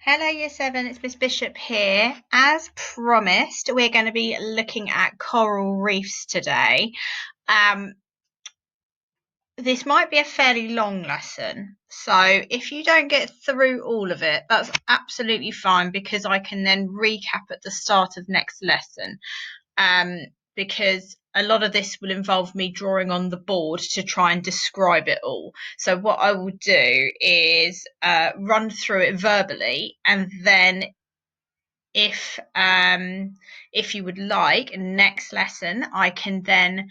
Hello, Year 7, it's Miss Bishop here. As promised, we're going to be looking at coral reefs today. Um, this might be a fairly long lesson, so if you don't get through all of it, that's absolutely fine because I can then recap at the start of next lesson. Um, because a lot of this will involve me drawing on the board to try and describe it all. So what I will do is run through it verbally, and then if you would like, next lesson I can then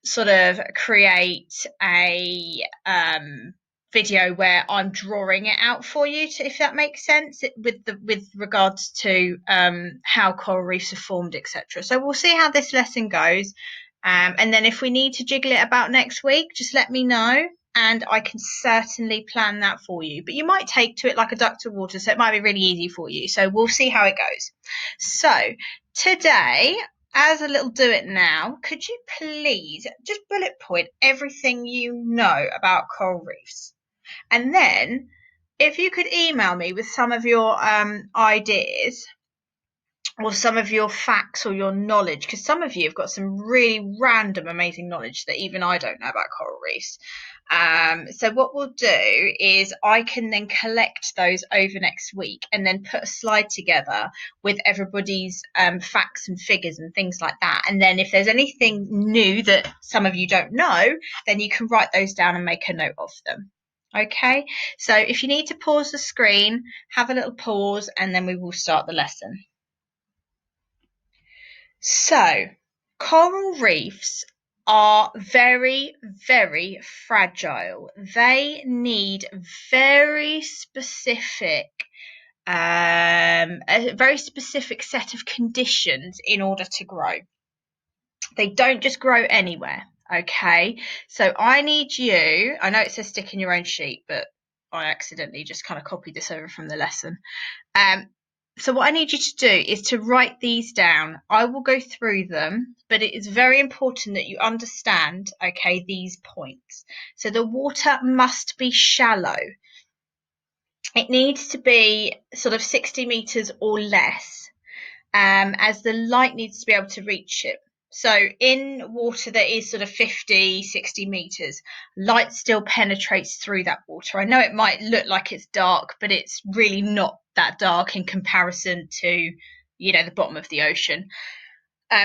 sort of create a video where I'm drawing it out for you, if that makes sense, with regards to how coral reefs are formed, etc. So we'll see how this lesson goes, and then if we need to jiggle it about next week, just let me know and I can certainly plan that for you. But you might take to it like a duck to water, so it might be really easy for you. So we'll see how it goes. So today, as a little do it now, could you please just bullet point everything you know about coral reefs? And then if you could email me with some of your ideas or some of your facts or your knowledge, because some of you have got some really random, amazing knowledge that even I don't know about coral reefs. So what we'll do is I can then collect those over next week and then put a slide together with everybody's facts and figures and things like that. And then if there's anything new that some of you don't know, then you can write those down and make a note of them. Okay, so if you need to pause the screen, have a little pause, and then we will start the lesson. So, coral reefs are very, very fragile. They need very specific, a very specific set of conditions in order to grow. They don't just grow anywhere. Okay, so I need you. I know it says stick in your own sheet, but I accidentally just kind of copied this over from the lesson. So what I need you to do is to write these down. I will go through them, but it is very important that you understand, okay, these points. So the water must be shallow. It needs to be sort of 60 meters or less, as the light needs to be able to reach it. So in water that is sort of 50, 60 meters, light still penetrates through that water. I know it might look like it's dark, but it's really not that dark in comparison to, the bottom of the ocean.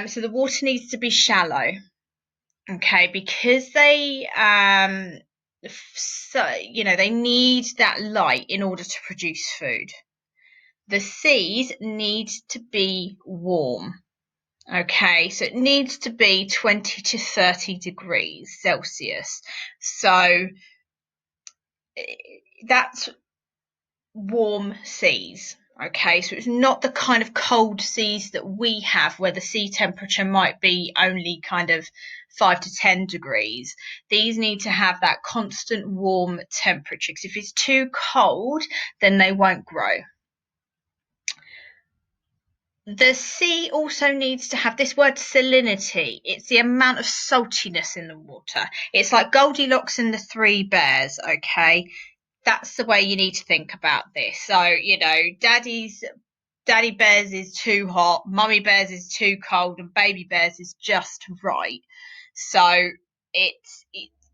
So the water needs to be shallow, okay, because they they need that light in order to produce food. The seas need to be warm. Okay, so it needs to be 20 to 30 degrees Celsius. So that's warm seas. Okay, so it's not the kind of cold seas that we have where the sea temperature might be only kind of 5 to 10 degrees. These need to have that constant warm temperature, because if it's too cold, then they won't grow. The sea also needs to have this word salinity. It's the amount of saltiness in the water. It's like Goldilocks and the Three Bears, okay? That's the way you need to think about this. So, Daddy Bears is too hot, Mummy Bears is too cold, and Baby Bears is just right. So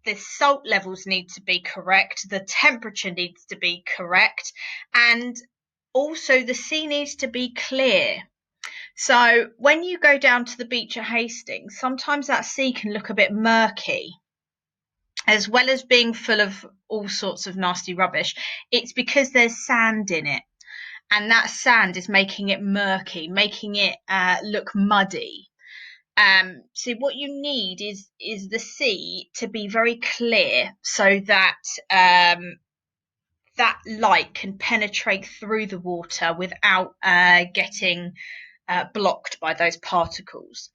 the salt levels need to be correct, the temperature needs to be correct, and also the sea needs to be clear. So when you go down to the beach at Hastings, sometimes that sea can look a bit murky. As well as being full of all sorts of nasty rubbish, it's because there's sand in it. And that sand is making it murky, making it look muddy. So what you need is the sea to be very clear, so that that light can penetrate through the water without getting blocked by those particles.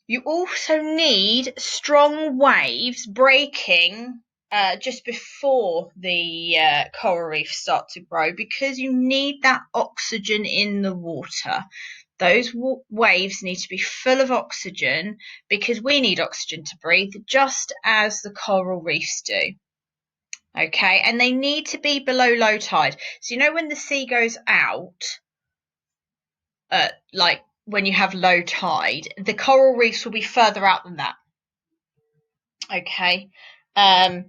You also need strong waves breaking just before the coral reefs start to grow, because you need that oxygen in the water. Those waves need to be full of oxygen, because we need oxygen to breathe just as the coral reefs do. Okay, and they need to be below low tide. So you know when the sea goes out, like when you have low tide, the coral reefs will be further out than that. Okay, um,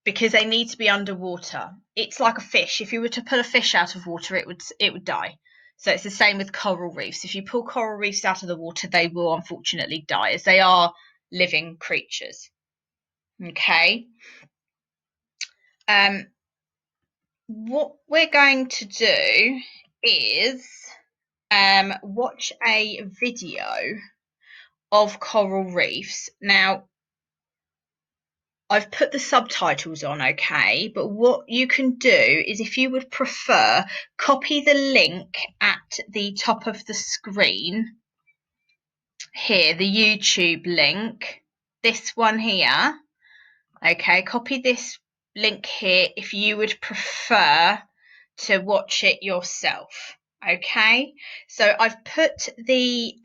because they need to be underwater. It's like a fish. If you were to pull a fish out of water, it would die. So it's the same with coral reefs. If you pull coral reefs out of the water, they will unfortunately die, as they are living creatures. Okay. Um, what we're going to do is watch a video of coral reefs. Now, I've put the subtitles on, okay, but what you can do is, if you would prefer, copy the link at the top of the screen here, the YouTube link, this one here, okay, copy this link here if you would prefer to watch it yourself, okay. So I've put the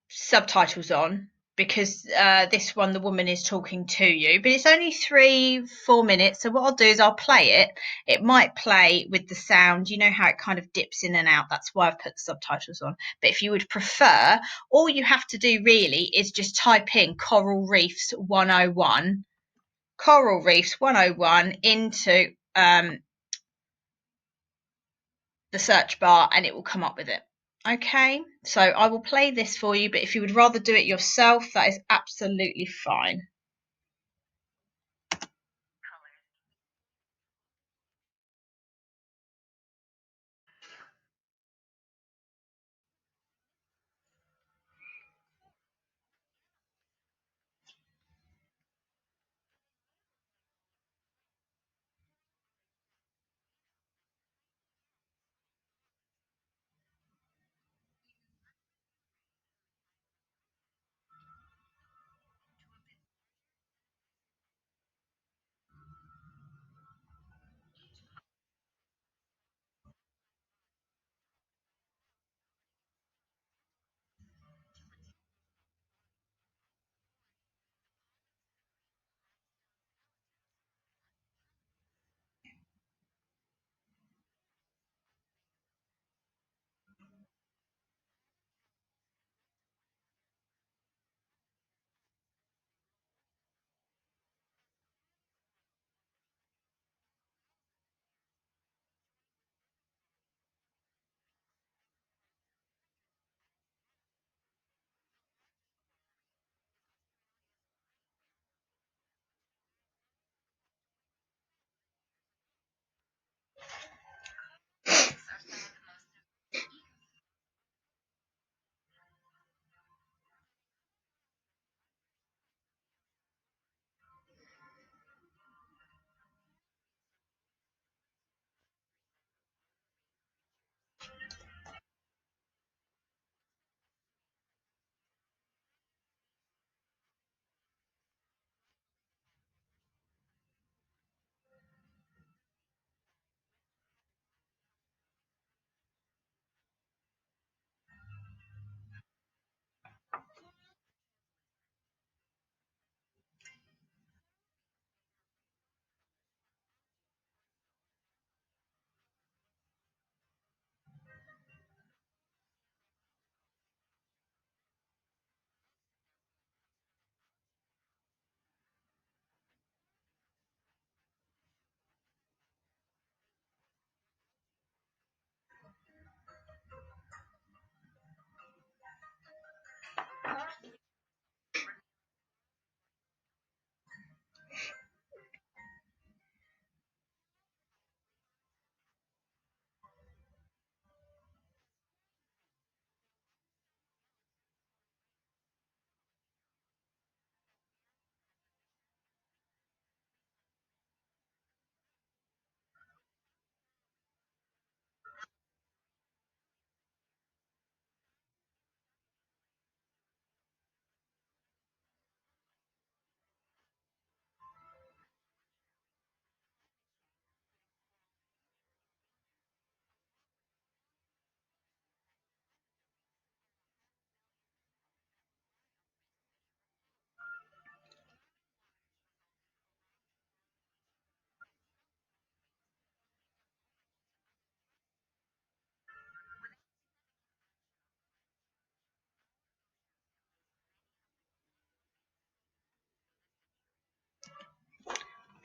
subtitles on because this one, the woman is talking to you, but it's only 3-4 minutes. So what I'll do is I'll play it. It might play with the sound. You know how it kind of dips in and out. That's why I've put the subtitles on. But if you would prefer, all you have to do really is just type in Coral Reefs 101, Coral Reefs 101 into the search bar, and it will come up with it. Okay, so I will play this for you, but if you would rather do it yourself, that is absolutely fine.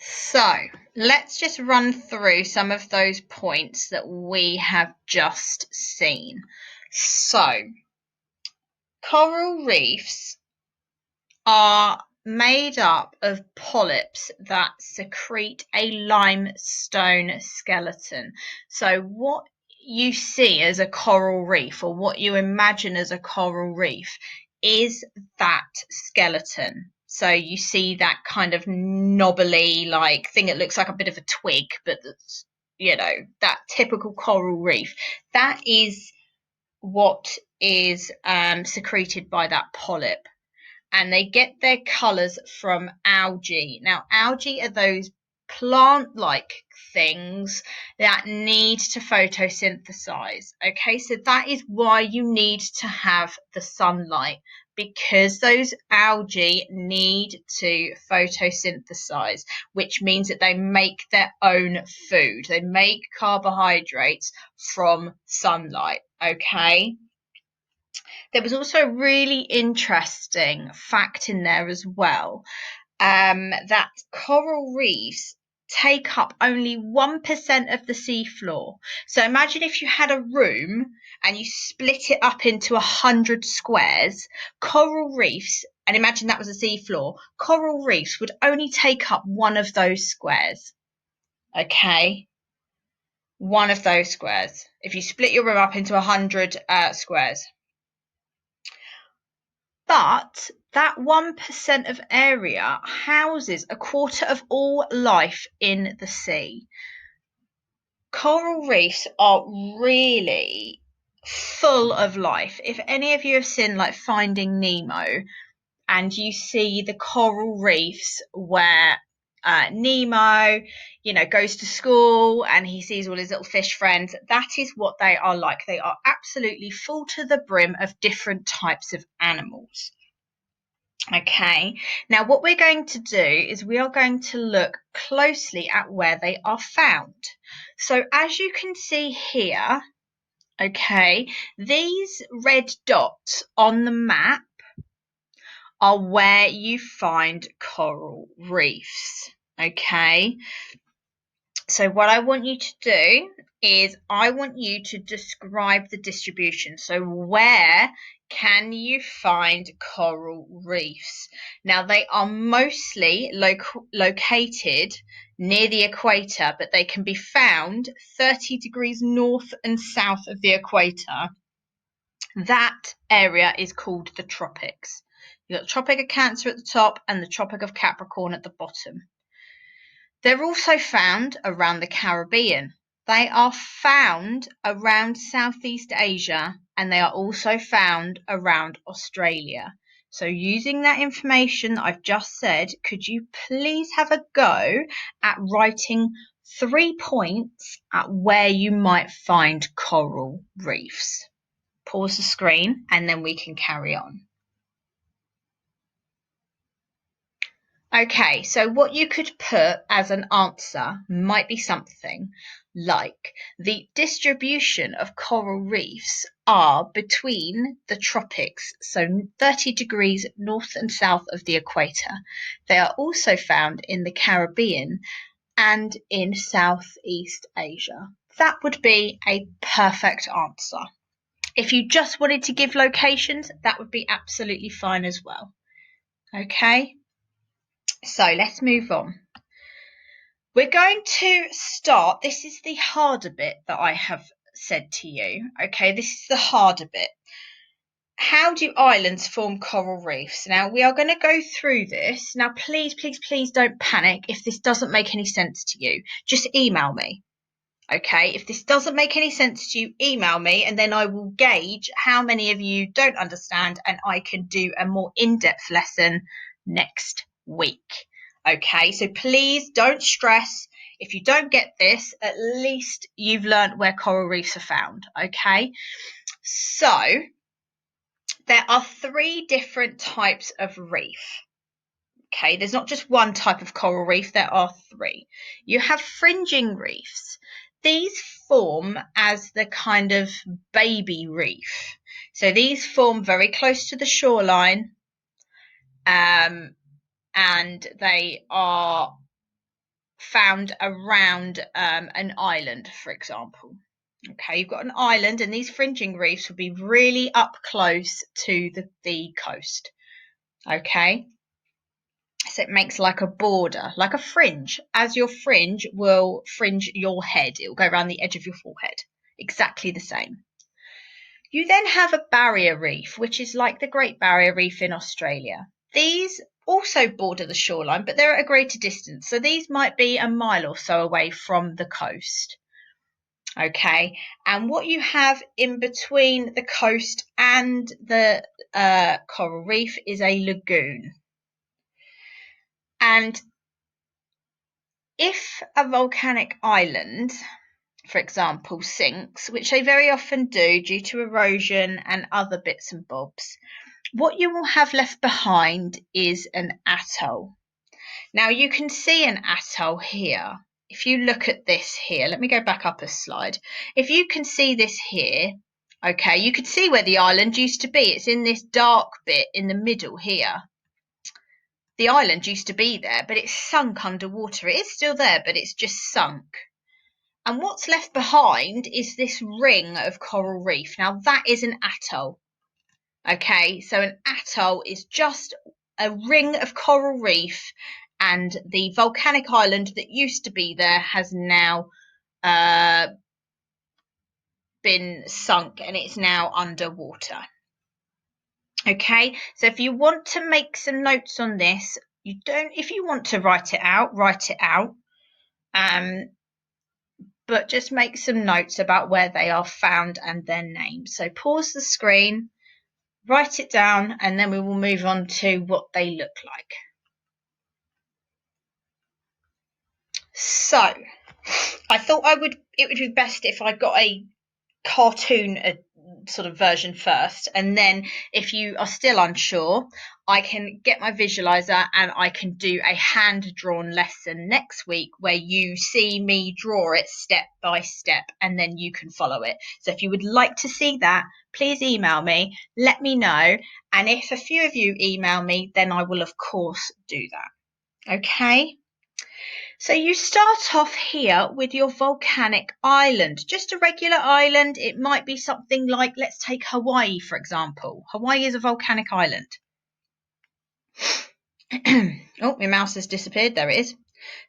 So let's just run through some of those points that we have just seen. So coral reefs are made up of polyps that secrete a limestone skeleton. So what you see as a coral reef, or what you imagine as a coral reef, is that skeleton. So you see that kind of knobbly like thing. It looks like a bit of a twig, but that's, that typical coral reef. That is what is secreted by that polyp, and they get their colours from algae. Now, algae are those plant-like things that need to photosynthesize. Okay, so that is why you need to have the sunlight, because those algae need to photosynthesize, which means that they make their own food. They make carbohydrates from sunlight. Okay. There was also a really interesting fact in there as well, that coral reefs take up only 1% of the seafloor. So imagine if you had a room and you split it up into 100 squares, coral reefs, and imagine that was a seafloor, coral reefs would only take up one of those squares. Okay? One of those squares. If you split your room up into 100 squares. But that 1% of area houses a quarter of all life in the sea. Coral reefs are really full of life. If any of you have seen like Finding Nemo, and you see the coral reefs where Nemo, goes to school and he sees all his little fish friends, that is what they are like. They are absolutely full to the brim of different types of animals. Okay, now what we're going to do is we are going to look closely at where they are found. So as you can see here, okay, these red dots on the map are where you find coral reefs. Okay, so what I want you to do is I want you to describe the distribution. So where can you find coral reefs? Now they are mostly located near the equator, but they can be found 30 degrees north and south of the equator. That area is called the tropics. You've got the Tropic of Cancer at the top and the Tropic of Capricorn at the bottom. They're also found around the Caribbean. They are found around Southeast Asia, and they are also found around Australia. So using that information that I've just said, could you please have a go at writing 3 points at where you might find coral reefs? Pause the screen and then we can carry on. Okay, so what you could put as an answer might be something like the distribution of coral reefs are between the tropics, so 30 degrees north and south of the equator. They are also found in the Caribbean and in Southeast Asia. That would be a perfect answer. If you just wanted to give locations, that would be absolutely fine as well. Okay? So let's move on. We're going to start. This is the harder bit that I have said to you. Okay, this is the harder bit. How do islands form coral reefs? Now, we are going to go through this. Now, please, please, please don't panic if this doesn't make any sense to you. Just email me. Okay, if this doesn't make any sense to you, email me and then I will gauge how many of you don't understand and I can do a more in-depth lesson next week. Okay, so please don't stress. If you don't get this, at least you've learned where coral reefs are found. Okay, so there are 3 different types of reef. Okay, there's not just one type of coral reef, there are 3. You have fringing reefs. These form as the kind of baby reef. So these form very close to the shoreline, and they are found around an island, for example. Okay, you've got an island, and these fringing reefs will be really up close to the coast. Okay, so it makes like a border, like a fringe. As your fringe will fringe your head, it will go around the edge of your forehead. Exactly the same. You then have a barrier reef, which is like the Great Barrier Reef in Australia. These also border the shoreline, but they're at a greater distance. So these might be a mile or so away from the coast. Okay, and what you have in between the coast and the coral reef is a lagoon. And if a volcanic island, for example, sinks, which they very often do due to erosion and other bits and bobs, what you will have left behind is an atoll. Now you can see an atoll here. If you look at this here, let me go back up a slide. If you can see this here, okay, you can see where the island used to be. It's in this dark bit in the middle here. The island used to be there, but it's sunk underwater. It is still there, but it's just sunk. And what's left behind is this ring of coral reef. Now that is an atoll. Okay, so an atoll is just a ring of coral reef, and the volcanic island that used to be there has now been sunk and it's now underwater. Okay, so if you want to make some notes on this, if you want to write it out, write it out. But just make some notes about where they are found and their names. So pause the screen, write it down, and then we will move on to what they look like. So I thought it would be best if I got a cartoon sort of version first, and then if you are still unsure, I can get my visualizer and I can do a hand-drawn lesson next week where you see me draw it step by step and then you can follow it. So if you would like to see that, please email me, let me know, and if a few of you email me, then I will of course do that. Okay? So you start off here with your volcanic island, just a regular island. It might be something like, let's take Hawaii, for example. Hawaii is a volcanic island. Oh, my mouse has disappeared. There it is.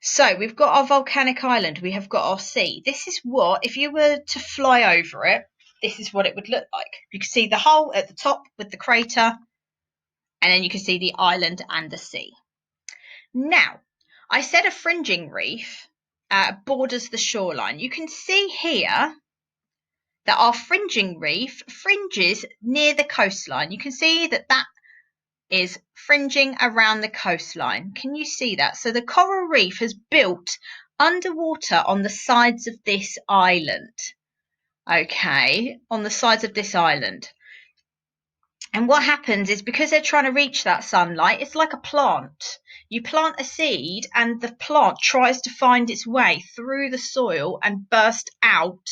So we've got our volcanic island. We have got our sea. This is what, if you were to fly over it, this is what it would look like. You can see the hole at the top with the crater, and then you can see the island and the sea. Now, I said a fringing reef borders the shoreline. You can see here that our fringing reef fringes near the coastline. You can see that is fringing around the coastline. Can you see that? So the coral reef has built underwater on the sides of this island. Okay, on the sides of this island. And what happens is, because they're trying to reach that sunlight, it's like a plant. You plant a seed and the plant tries to find its way through the soil and burst out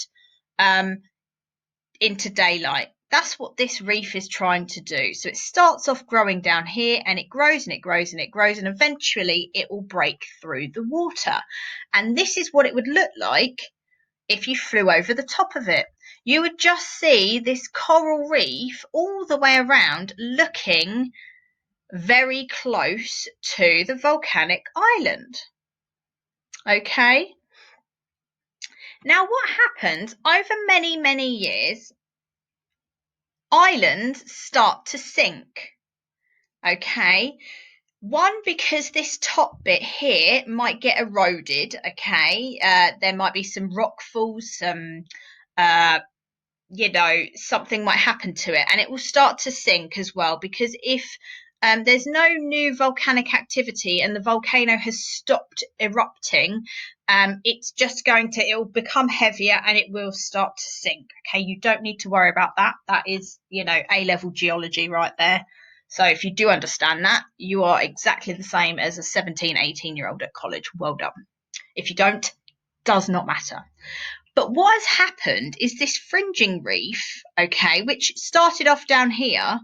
into daylight. That's what this reef is trying to do. So it starts off growing down here, and it grows and it grows and it grows, and eventually it will break through the water. And this is what it would look like if you flew over the top of it. You would just see this coral reef all the way around, looking very close to the volcanic island. Okay. Now what happens over many, many years, islands start to sink. Okay. One, because this top bit here might get eroded. Okay. There might be some rock falls, some something might happen to it, and it will start to sink as well, because if there's no new volcanic activity and the volcano has stopped erupting, it's just it will become heavier and it will start to sink. Okay, you don't need to worry about that. That is, A-level geology right there. So if you do understand that, you are exactly the same as a 17, 18-year-old at college. Well done. If you don't, does not matter. But what has happened is this fringing reef, okay, which started off down here,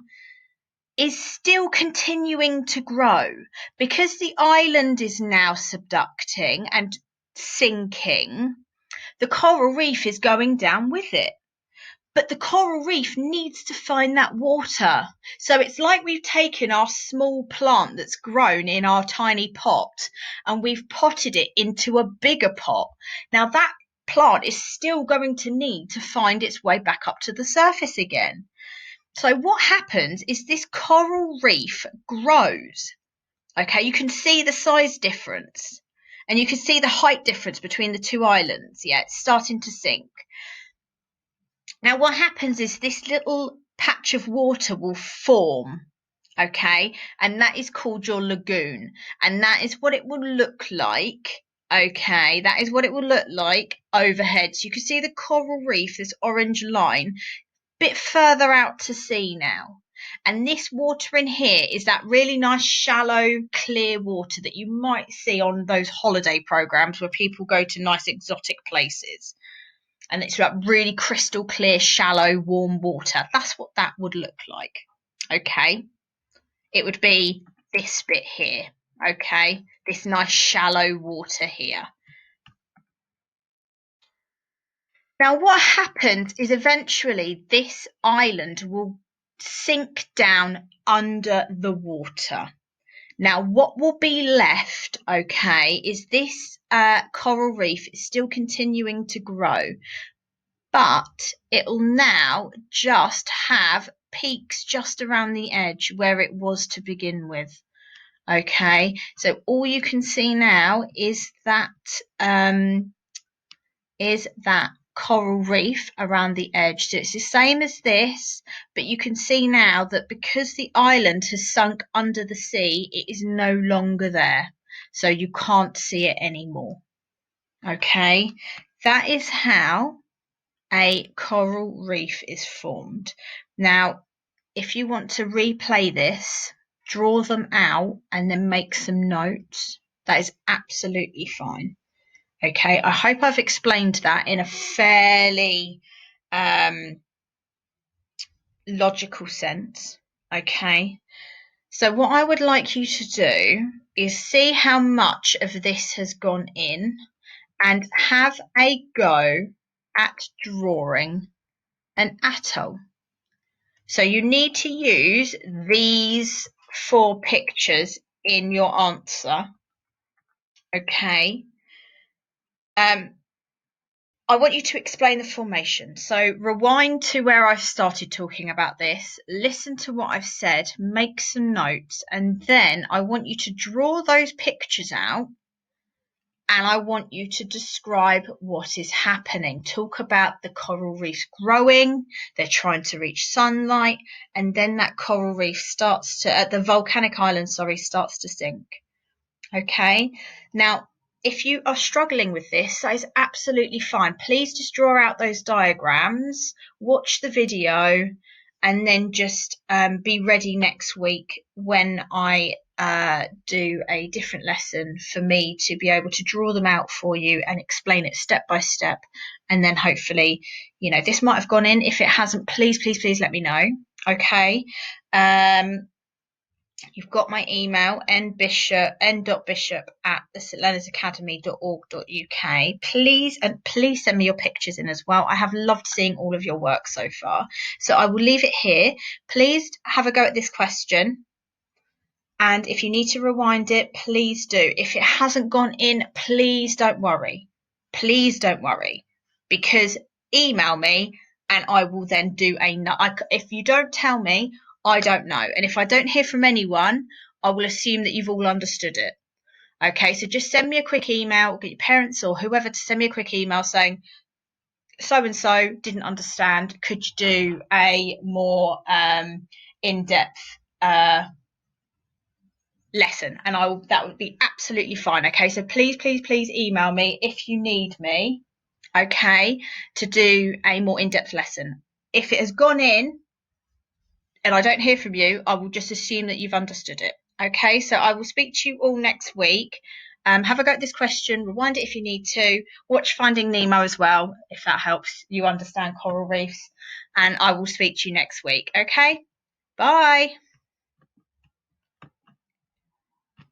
is still continuing to grow because the island is now subducting and sinking. The coral reef is going down with it. But the coral reef needs to find that water. So it's like we've taken our small plant that's grown in our tiny pot and we've potted it into a bigger pot. Now that plant is still going to need to find its way back up to the surface again. So what happens is this coral reef grows. Okay, you can see the size difference and you can see the height difference between the two islands. Yeah, it's starting to sink. Now, what happens is this little patch of water will form, okay, and that is called your lagoon, and that is what it will look like. Okay, that is what it will look like overhead. So you can see the coral reef, this orange line, bit further out to sea now. And this water in here is that really nice, shallow, clear water that you might see on those holiday programs where people go to nice exotic places. And it's like really crystal clear, shallow, warm water. That's what that would look like. Okay. It would be this bit here. Okay. This nice shallow water here. Now, what happens is eventually this island will sink down under the water. Now, what will be left, okay, is this coral reef is still continuing to grow, but it'll now just have peaks just around the edge where it was to begin with. Okay, so all you can see now is that coral reef around the edge. So it's the same as this, but you can see now that because the island has sunk under the sea, it is no longer there. So you can't see it anymore. Okay, that is how a coral reef is formed. Now, if you want to replay this, draw them out and then make some notes. That is absolutely fine. Okay, I hope I've explained that in a fairly logical sense. Okay, so what I would like you to do is see how much of this has gone in and have a go at drawing an atoll. So you need to use these 4 pictures in your answer. Okay. I want you to explain the formation. So rewind to where I've started talking about this, listen to what I've said, make some notes, and then I want you to draw those pictures out and I want you to describe what is happening. Talk about the coral reef growing, they're trying to reach sunlight, and then that coral reef starts to, the volcanic island, starts to sink. Okay, now if you are struggling with this, that is absolutely fine. Please just draw out those diagrams, watch the video, and then just be ready next week when I do a different lesson for me to be able to draw them out for you and explain it step by step. And then hopefully, this might have gone in. If it hasn't, please let me know. Okay. You've got my email, n.bishop@the Please send me your pictures in as well. I have loved seeing all of your work so far. So I will leave it here. Please have a go at this question. And if you need to rewind it, please do. If it hasn't gone in, please don't worry. Please don't worry. Because email me and I will then do if you don't tell me, I don't know. And if I don't hear from anyone, I will assume that you've all understood it. Okay, so just send me a quick email, get your parents or whoever to send me a quick email saying, so-and-so didn't understand. Could you do a more in-depth lesson? And that would be absolutely fine. Okay, so please email me if you need me, okay, to do a more in-depth lesson. If it has gone in and I don't hear from you, I will just assume that you've understood it. Okay, so I will speak to you all next week. Have a go at this question, rewind it if you need to, watch Finding Nemo as well, if that helps you understand coral reefs, and I will speak to you next week. Okay, bye.